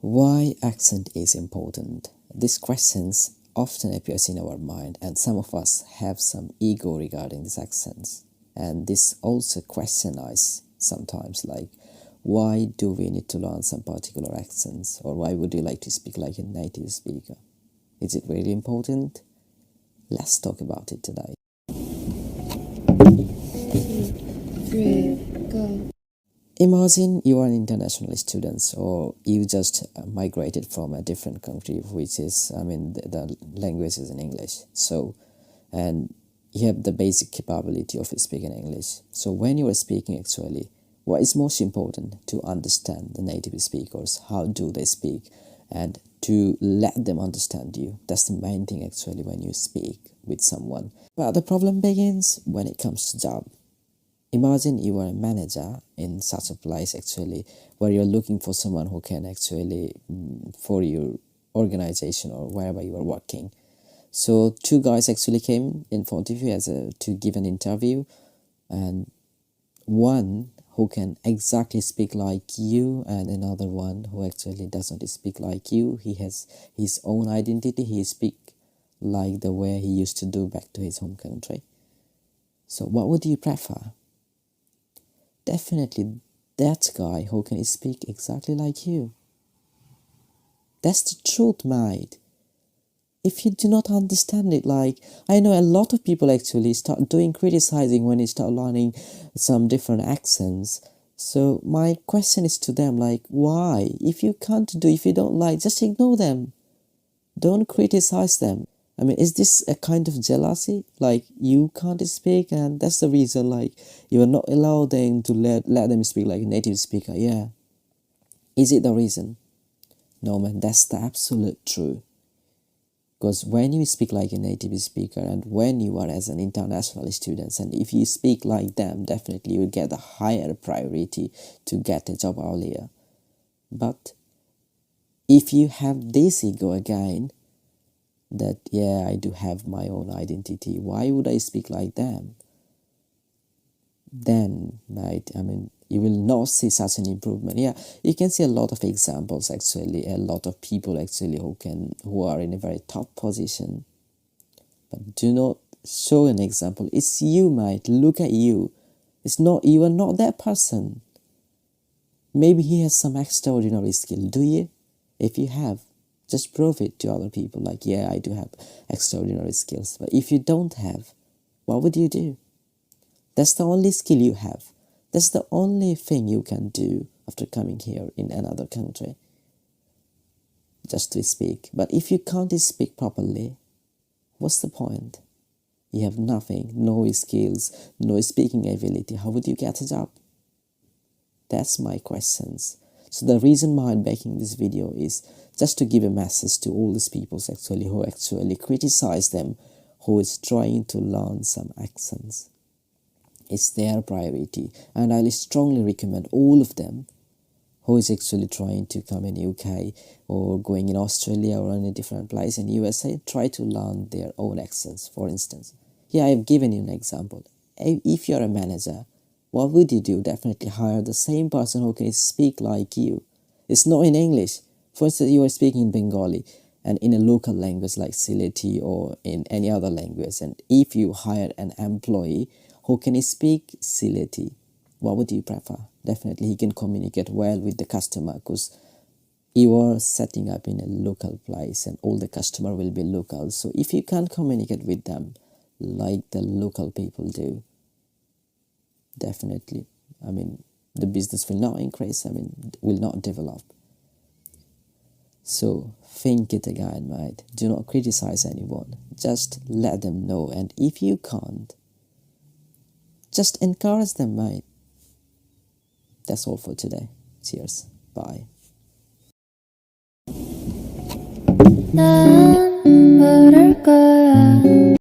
Why accent is important? These questions often appears in our mind, and some of us have some ego regarding these accents. And this also question us sometimes, like, why do we need to learn some particular accents, or why would you like to speak like a native speaker? Is it really important? Let's talk about it today. 3, go. Imagine you are an international student, or you just migrated from a different country, which is, the language is in English. So, and you have the basic capability of speaking English. So when you are speaking, actually, what is most important to understand the native speakers, how do they speak, and to let them understand you. That's the main thing, actually, when you speak with someone. But the problem begins when it comes to job. Imagine you are a manager in such a place, actually, where you're looking for someone who can actually, for your organization or wherever you are working. So two guys actually came in front of you to give an interview, and one who can exactly speak like you, and another one who actually doesn't speak like you. He has his own identity. He speak like the way he used to do back to his home country. So what would you prefer? Definitely that guy who can speak exactly like you. That's the truth, mate. If you do not understand it, like, I know a lot of people actually start doing criticizing when they start learning some different accents. So my question is to them, like, why? If you don't like, just ignore them. Don't criticize them. Is this a kind of jealousy? Like, you can't speak, and that's the reason, like, you are not allowed them to let them speak like a native speaker. Yeah. Is it the reason? No, man, that's the absolute truth. Because when you speak like a native speaker, and when you are as an international student, and if you speak like them, definitely you will get a higher priority to get a job earlier. But if you have this ego again, that, yeah, I do have my own identity, why would I speak like them? Then, right, you will not see such an improvement. Yeah, you can see a lot of examples, actually, a lot of people actually who are in a very top position, but do not show an example. It's you, mate. Look at you. It's not, you are not that person. Maybe he has some extraordinary skill. Do you? If you have, just prove it to other people, like, yeah, I do have extraordinary skills. But if you don't have, what would you do? That's the only skill you have. That's the only thing you can do after coming here in another country, just to speak. But if you can't speak properly, what's the point? You have nothing, no skills, no speaking ability. How would you get a job? That's my questions. So the reason behind making this video is just to give a message to all these people actually who actually criticize them, who is trying to learn some accents. It's their priority, and I strongly recommend all of them who is actually trying to come in UK or going in Australia or in a different place in USA, try to learn their own accents. For instance, here I have given you an example. If you're a manager, what would you do? Definitely hire the same person who can speak like you. It's not in English. For instance, you are speaking in Bengali and in a local language like Sylheti or in any other language, and if you hire an employee who can speak Sylheti, what would you prefer? Definitely he can communicate well with the customer, because you are setting up in a local place and all the customer will be local. So if you can't communicate with them like the local people do, definitely, the business will not increase, will not develop. So think it again, mate. Do not criticize anyone. Just let them know. And if you can't, just encourage them, mate. That's all for today. Cheers. Bye.